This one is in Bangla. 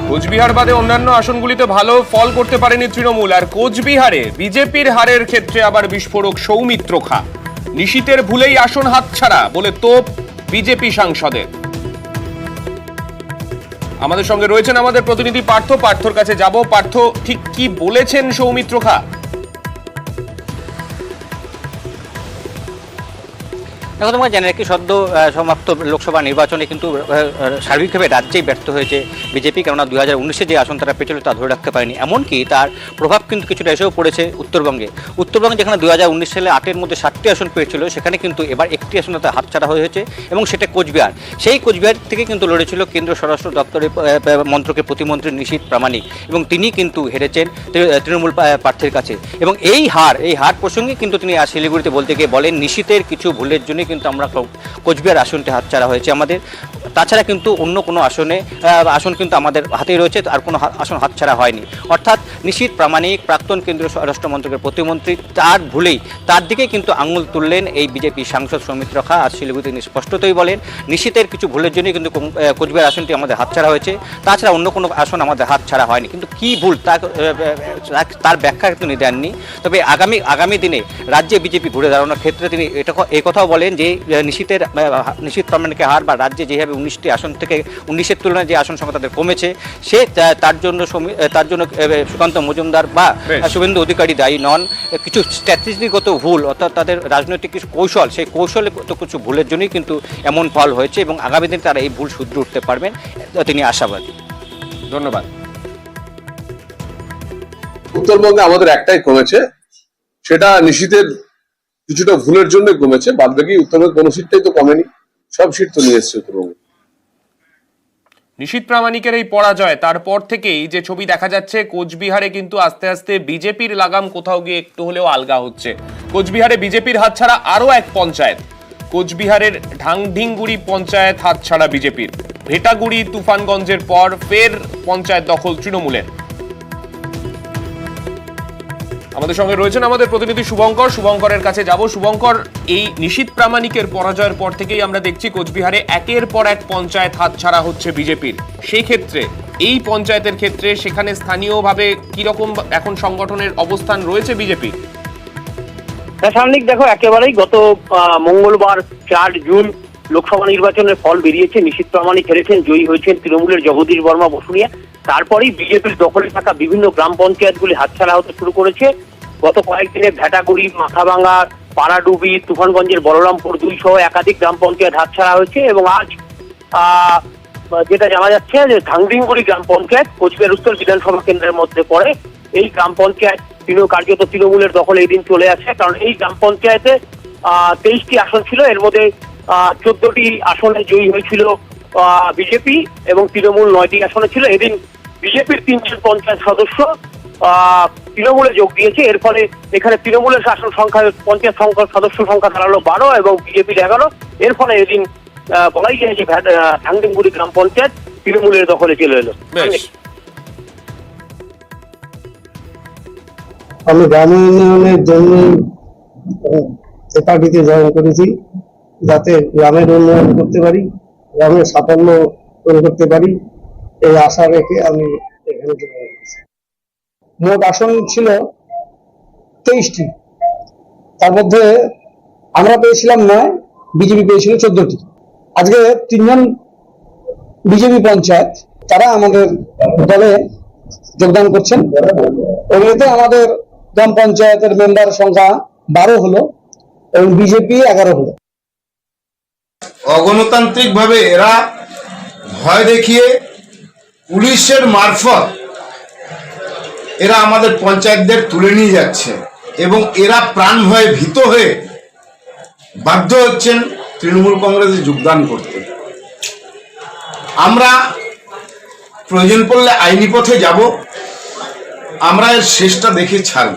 কোচবিহার বাদে অন্যান্য আসনগুলিতে ভালো ফল করতে পারেনি তৃণমূল, আর কোচবিহারে বিজেপির হারের ক্ষেত্রে আবার বিস্ফোরক সৌমিত্র খা। নিশীথের ভুলেই আসন হাতছাড়া বলে তোপ বিজেপি সাংসদের। আমাদের সঙ্গে রয়েছেন আমাদের প্রতিনিধি পার্থ। পার্থর কাছে যাব। পার্থ, ঠিক কি বলেছেন সৌমিত্র খা? এখন তোমরা জানি কি সদ্য সমাপ্ত লোকসভা নির্বাচনে কিন্তু সার্বিকভাবে রাজ্যেই ব্যর্থ হয়েছে বিজেপি, কেননা 2019-এ যে আসন তারা পেয়েছিল তা ধরে রাখতে পারেনি। এমনকি তার প্রভাব কিন্তু কিছুটা এসেও পড়েছে উত্তরবঙ্গে। যেখানে 2019 সালে 8-এর মধ্যে 7টি আসন পেয়েছিল, সেখানে কিন্তু এবার একটি আসন তার হাতছাড়া হয়েছে এবং সেটা কোচবিহার। সেই কোচবিহার থেকে কিন্তু লড়েছিল কেন্দ্রীয় স্বরাষ্ট্র দপ্তরের মন্ত্রকের প্রতিমন্ত্রী নিশীথ প্রামাণিক, এবং তিনি কিন্তু হেরেছেন তৃণমূল প্রার্থীর কাছে। এবং এই হার প্রসঙ্গে কিন্তু তিনি শিলিগুড়িতে বলতে গিয়ে বলেন, নিশীথের কিছু ভুলের জন্য কিন্তু আমরা কোচবিহার আসনটি হাতছাড়া হয়েছে আমাদের। তাছাড়া কিন্তু অন্য কোনো আসন কিন্তু আমাদের হাতেই রয়েছে, আর কোনো আসন হাতছাড়া হয়নি। অর্থাৎ নিশীথ প্রামাণিক প্রাক্তন কেন্দ্রীয় স্বরাষ্ট্রমন্ত্রকের প্রতিমন্ত্রী, তার ভুলেই তার দিকে কিন্তু আঙুল তুললেন এই বিজেপি সাংসদ সৌমিত্র খা। আর শিলিগুড়িতে তিনি স্পষ্টতই বলেন, নিশীথের কিছু ভুলের জন্যই কিন্তু কোচবিহার আসনটি আমাদের হাতছাড়া হয়েছে, তাছাড়া অন্য কোনো আসন আমাদের হাতছাড়া হয়নি। কিন্তু কি ভুল তার ব্যাখ্যা কিন্তু তিনি দেননি। তবে আগামী দিনে রাজ্যে বিজেপি ঘুরে দাঁড়ানোর ক্ষেত্রে তিনি এই কথাও বলেন যে নিশীথ প্রামাণিকের হার বা রাজ্যে যেভাবে 19টি আসন থেকে 19-এর তুলনায় যে আসন সংখ্যা তাদের কমেছে, তার জন্য সুকান্ত মজুমদার বা শুভেন্দু অধিকারী দায়ী নন। কিছু স্ট্র্যাটেজিগত ভুল, অর্থাৎ তাদের রাজনৈতিক কিছু কৌশল, সেই কৌশলে কিছু ভুলের জন্যই কিন্তু এমন ফল হয়েছে, এবং আগামী দিনে তারা এই ভুল শুধরে উঠতে পারবেন, তিনি আশাবাদী। ধন্যবাদ। উত্তরবঙ্গে আমাদের একটাই কমেছে, সেটা নিশীথের কিছুটা ভুলের জন্য কমেছে। বাদ বাকি উত্তরবঙ্গে কোনো সিটটাই তো কমেনি, সব সিট তো নিয়ে এসছে উত্তরবঙ্গে। নিশীথ প্রামাণিকের এই পরাজয়, তারপর থেকেই যে ছবি দেখা যাচ্ছে, কোচবিহারে কিন্তু আস্তে আস্তে বিজেপির লাগাম কোথাও গিয়ে একটু হলেও আলগা হচ্ছে। কোচবিহারে বিজেপির হাতছাড়া আরো এক পঞ্চায়েত। কোচবিহারের ঢাংঢিংগুড়ি পঞ্চায়েত হাতছাড়া বিজেপির। ভেটাগুড়ি তুফানগঞ্জের পর ফের পঞ্চায়েত দখল তৃণমূলের। আমাদের সঙ্গে রয়েছেন আমাদের প্রতিনিধি শুভঙ্করের কাছে যাব। শুভঙ্কর, এই নিশীথ প্রামাণিকের পরাজয়ের পর থেকেই আমরা দেখছি কোচবিহারে একের পর এক পঞ্চায়েত হাতছাড়া হচ্ছে বিজেপির। সেই ক্ষেত্রে এই পঞ্চায়েতের ক্ষেত্রে সেখানে স্থানীয়ভাবে কিরকম এখন সংগঠনের অবস্থান রয়েছে বিজেপি? রাসায়নিক দেখো, একেবারেই গত মঙ্গলবার 4 জুন লোকসভা নির্বাচনের ফল বেরিয়েছে। নিশীথ প্রামাণিক হেরেছেন, জয়ী হয়েছেন তৃণমূলের জগদীশ বর্মা বসুনিয়া। তারপরেই বিজেপির দখলে থাকা বিভিন্ন গ্রাম পঞ্চায়েতগুলি হাতছাড়া হতে শুরু করেছে। গত কয়েকদিনে ভেটাগুড়ি, মাথাভাঙা, পাড়াডুবি, তুফানগঞ্জের বলরামপুর 2 সহ একাধিক গ্রাম পঞ্চায়েত হাতছাড়া হয়েছে। এবং আজ যেটা জানা যাচ্ছে যে ঢাংঢিংগুড়ি গ্রাম পঞ্চায়েত কোচবিহার উত্তর বিধানসভা কেন্দ্রের মধ্যে পড়ে। এই গ্রাম পঞ্চায়েত কার্যত তৃণমূলের দখলে এই দিন চলে আসে, কারণ এই গ্রাম পঞ্চায়েতে 23টি আসন ছিল, এর মধ্যে 14টি আসনে জয়ী হয়েছিল বিজেপি এবং তৃণমূল 9টি আসনে ছিল। এদিন বিজেপির 3জন পঞ্চায়েত সদস্য তৃণমূলে যোগ দিয়েছে। এর ফলে এখানে তৃণমূলের আসন সংখ্যা, পঞ্চায়েত সদস্য সংখ্যা দাঁড়ালো 12 এবং বিজেপির 11। এর ফলে এদিন বলাই যায় যে ঢাংঢিংগুড়ি গ্রাম পঞ্চায়েত তৃণমূলের দখলে চলে এলো। আমি গ্রাম উন্নয়নের জন্য পার্টিতে জয়েন করেছি, যাতে গ্রামের উন্নয়ন করতে পারি, গ্রামের সাফল্য করতে পারি, এই আশা রেখে আমি এখানে জয়েন করেছি। মোট আসন ছিল 23টি, তার মধ্যে আমরা পেয়েছিলাম 9, বিজেপি পেয়েছিল 14টি। আজকে 3জন বিজেপি পঞ্চায়েত তারা আমাদের দলে যোগদান করছেন। এমনিতে আমাদের গ্রাম পঞ্চায়েতের মেম্বার সংখ্যা 12 হলো এবং বিজেপি 11 হলো। অগণতান্ত্রিক ভাবে এরা ভয় দেখিয়ে পুলিশের মারফত এরা আমাদের পঞ্চায়েতদের তুলে নিয়ে যাচ্ছে, এবং এরা প্রাণ ভয়ে ভীত হয়ে বাধ্য হচ্ছেন তৃণমূল কংগ্রেসে যোগদান করতে। আমরা প্রয়োজন পড়লে আইনি পথে যাব, আমরা এর শেষটা দেখে ছাড়ব।